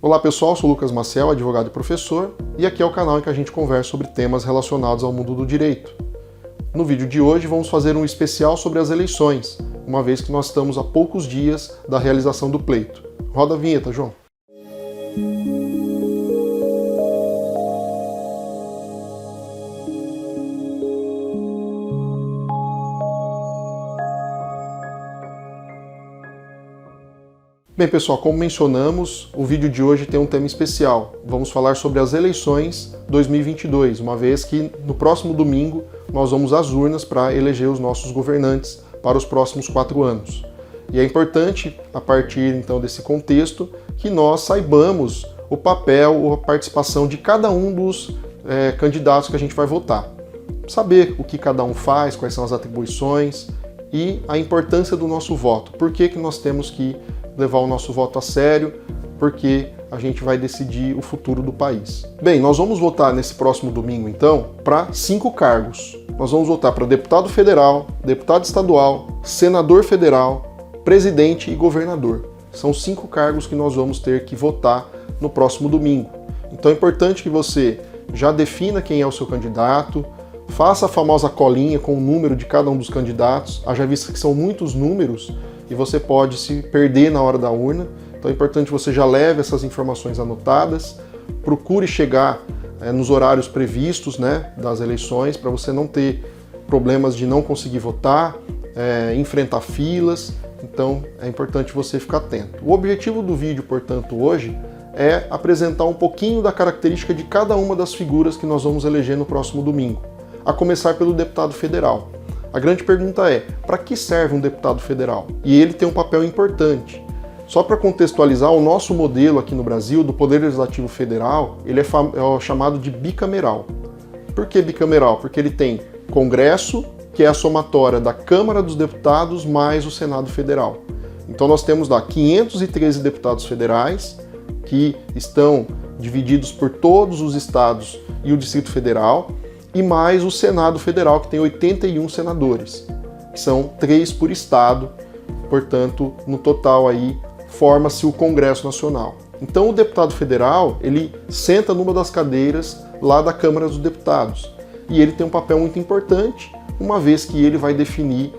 Olá pessoal, sou Lucas Maciel, advogado e professor, e aqui é o canal em que a gente conversa sobre temas relacionados ao mundo do direito. No vídeo de hoje vamos fazer um especial sobre as eleições, uma vez que nós estamos a poucos dias da realização do pleito. Roda a vinheta, João. Bem pessoal, como mencionamos, o vídeo de hoje tem um tema especial. Vamos falar sobre as eleições 2022, uma vez que no próximo domingo nós vamos às urnas para eleger os nossos governantes para os próximos 4 anos. E é importante, a partir então desse contexto, que nós saibamos o papel ou a participação de cada um dos candidatos que a gente vai votar. Saber o que cada um faz, quais são as atribuições e a importância do nosso voto. Por que nós temos que levar o nosso voto a sério, porque a gente vai decidir o futuro do país. Bem, nós vamos votar nesse próximo domingo, então, para 5 cargos. Nós vamos votar para deputado federal, deputado estadual, senador federal, presidente e governador. São 5 cargos que nós vamos ter que votar no próximo domingo. Então é importante que você já defina quem é o seu candidato, faça a famosa colinha com o número de cada um dos candidatos, haja vista que são muitos números, e você pode se perder na hora da urna. Então é importante que você já leve essas informações anotadas, procure chegar nos horários previstos das eleições, para você não ter problemas de não conseguir votar, enfrentar filas. Então é importante você ficar atento. O objetivo do vídeo, portanto, hoje é apresentar um pouquinho da característica de cada uma das figuras que nós vamos eleger no próximo domingo, a começar pelo deputado federal. A grande pergunta é, para que serve um deputado federal? E ele tem um papel importante. Só para contextualizar, o nosso modelo aqui no Brasil, do Poder Legislativo Federal, ele é chamado de bicameral. Por que bicameral? Porque ele tem Congresso, que é a somatória da Câmara dos Deputados mais o Senado Federal. Então nós temos lá 513 deputados federais, que estão divididos por todos os estados e o Distrito Federal, e mais o Senado Federal, que tem 81 senadores, que são 3 por estado, portanto, no total aí forma-se o Congresso Nacional. Então o deputado federal, ele senta numa das cadeiras lá da Câmara dos Deputados, e ele tem um papel muito importante, uma vez que ele vai definir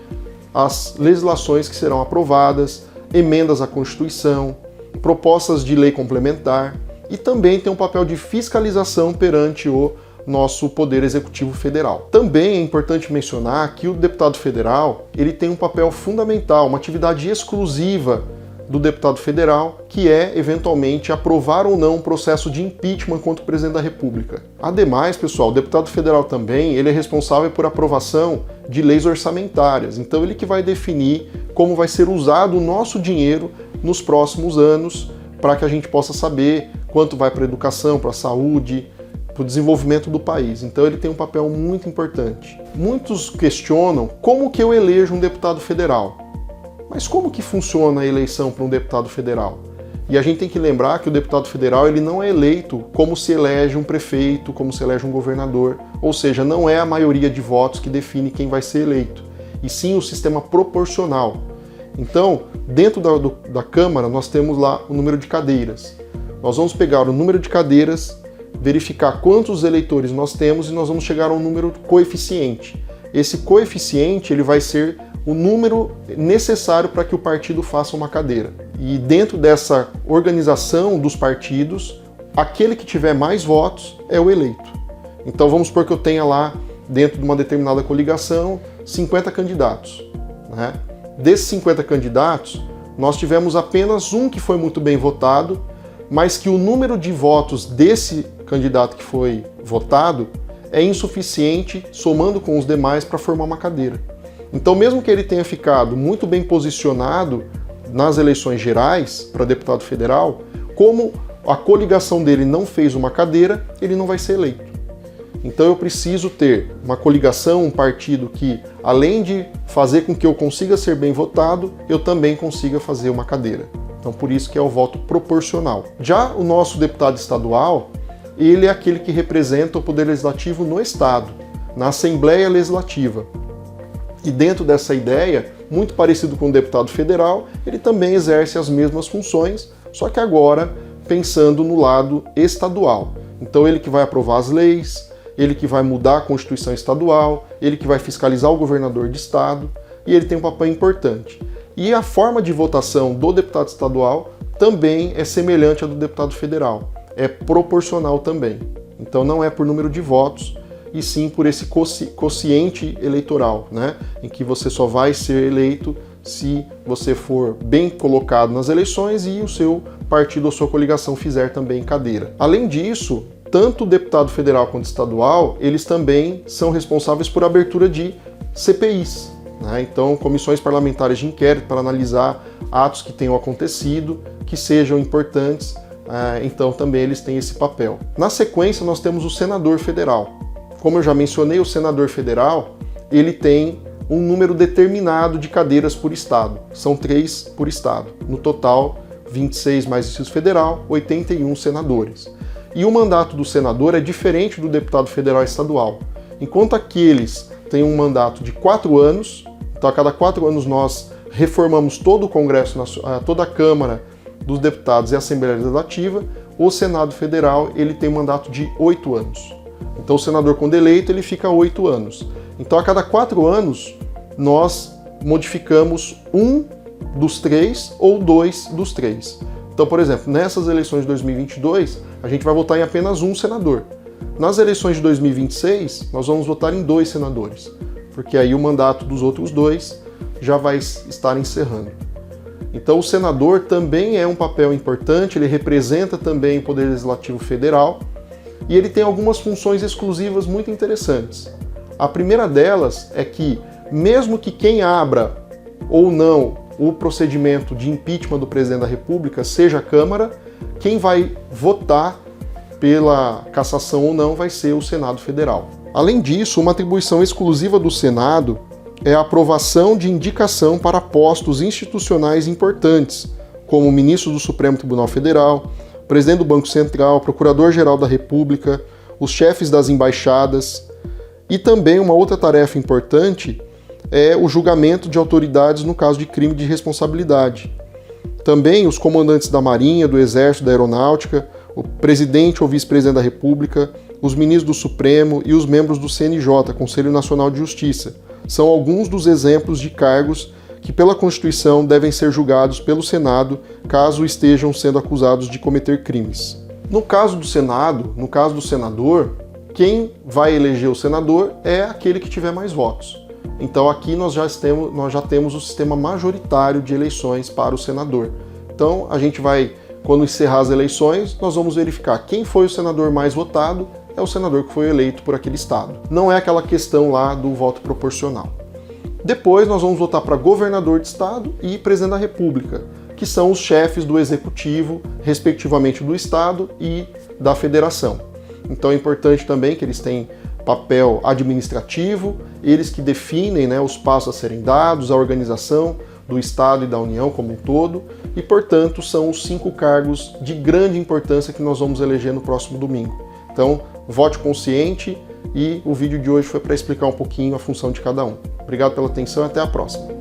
as legislações que serão aprovadas, emendas à Constituição, propostas de lei complementar, e também tem um papel de fiscalização perante o nosso Poder Executivo Federal. Também é importante mencionar que o deputado federal, ele tem um papel fundamental, uma atividade exclusiva do deputado federal, que é, eventualmente, aprovar ou não um processo de impeachment contra o presidente da República. Ademais, pessoal, o deputado federal também, ele é responsável por aprovação de leis orçamentárias. Então ele que vai definir como vai ser usado o nosso dinheiro nos próximos anos, para que a gente possa saber quanto vai para a educação, para a saúde, para o desenvolvimento do país. Então ele tem um papel muito importante. Muitos questionam como que eu elejo um deputado federal. Mas como que funciona a eleição para um deputado federal? E a gente tem que lembrar que o deputado federal ele não é eleito como se elege um prefeito, como se elege um governador, ou seja, não é a maioria de votos que define quem vai ser eleito, e sim o sistema proporcional. Então, dentro da Câmara, nós temos lá o número de cadeiras. Nós vamos pegar o número de cadeiras, verificar quantos eleitores nós temos e nós vamos chegar a um número coeficiente. Esse coeficiente ele vai ser o número necessário para que o partido faça uma cadeira. E dentro dessa organização dos partidos, aquele que tiver mais votos é o eleito. Então vamos supor que eu tenha lá, dentro de uma determinada coligação, 50 candidatos. Desses 50 candidatos, nós tivemos apenas um que foi muito bem votado, mas que o número de votos desse candidato que foi votado é insuficiente, somando com os demais, para formar uma cadeira. Então, mesmo que ele tenha ficado muito bem posicionado nas eleições gerais para deputado federal, como a coligação dele não fez uma cadeira, ele não vai ser eleito. Então eu preciso ter uma coligação, um partido que, além de fazer com que eu consiga ser bem votado, eu também consiga fazer uma cadeira. Então por isso que é o voto proporcional. Já o nosso deputado estadual, ele é aquele que representa o Poder Legislativo no Estado, na Assembleia Legislativa. E dentro dessa ideia, muito parecido com o deputado federal, ele também exerce as mesmas funções, só que agora pensando no lado estadual. Então ele que vai aprovar as leis, ele que vai mudar a Constituição estadual, ele que vai fiscalizar o governador de estado, e ele tem um papel importante. E a forma de votação do deputado estadual também é semelhante à do deputado federal, é proporcional também. Então não é por número de votos, e sim por esse quociente eleitoral, né? Em que você só vai ser eleito se você for bem colocado nas eleições e o seu partido ou sua coligação fizer também cadeira. Além disso, tanto o deputado federal quanto estadual, eles também são responsáveis por abertura de CPIs, né? Então, comissões parlamentares de inquérito para analisar atos que tenham acontecido, que sejam importantes, então também eles têm esse papel. Na sequência, nós temos o senador federal. Como eu já mencionei, o senador federal, ele tem um número determinado de cadeiras por estado. São 3 por estado. No total, 26 mais Distrito Federal, 81 senadores. E o mandato do senador é diferente do deputado federal e estadual. Enquanto aqueles têm um mandato de 4 anos, então a cada 4 anos nós reformamos todo o Congresso, toda a Câmara dos Deputados e a Assembleia Legislativa, o Senado Federal ele tem um mandato de 8 anos. Então o senador, quando eleito, ele fica 8 anos. Então a cada 4 anos nós modificamos um dos 3 ou 2 dos 3. Então, por exemplo, nessas eleições de 2022, a gente vai votar em apenas um senador. Nas eleições de 2026, nós vamos votar em 2 senadores, porque aí o mandato dos outros 2 já vai estar encerrando. Então o senador também é um papel importante, ele representa também o Poder Legislativo Federal e ele tem algumas funções exclusivas muito interessantes. A primeira delas é que, mesmo que quem abra ou não o procedimento de impeachment do presidente da República seja a Câmara, quem vai votar pela cassação ou não vai ser o Senado Federal. Além disso, uma atribuição exclusiva do Senado é a aprovação de indicação para postos institucionais importantes, como ministro do Supremo Tribunal Federal, presidente do Banco Central, procurador-geral da República, os chefes das embaixadas, e também uma outra tarefa importante é o julgamento de autoridades no caso de crime de responsabilidade. Também os comandantes da Marinha, do Exército, da Aeronáutica, o presidente ou vice-presidente da República, os ministros do Supremo e os membros do CNJ, Conselho Nacional de Justiça. São alguns dos exemplos de cargos que pela Constituição devem ser julgados pelo Senado caso estejam sendo acusados de cometer crimes. No caso do Senado, no caso do senador, quem vai eleger o senador é aquele que tiver mais votos. Então aqui nós já temos o sistema majoritário de eleições para o senador. Então a gente vai, quando encerrar as eleições, nós vamos verificar quem foi o senador mais votado, é o senador que foi eleito por aquele estado. Não é aquela questão lá do voto proporcional. Depois nós vamos votar para governador de estado e presidente da República, que são os chefes do executivo, respectivamente do estado e da federação. Então é importante também que eles têm papel administrativo, eles que definem, né, os passos a serem dados, a organização do Estado e da União como um todo, e, portanto, são os 5 cargos de grande importância que nós vamos eleger no próximo domingo. Então, vote consciente, e o vídeo de hoje foi para explicar um pouquinho a função de cada um. Obrigado pela atenção e até a próxima.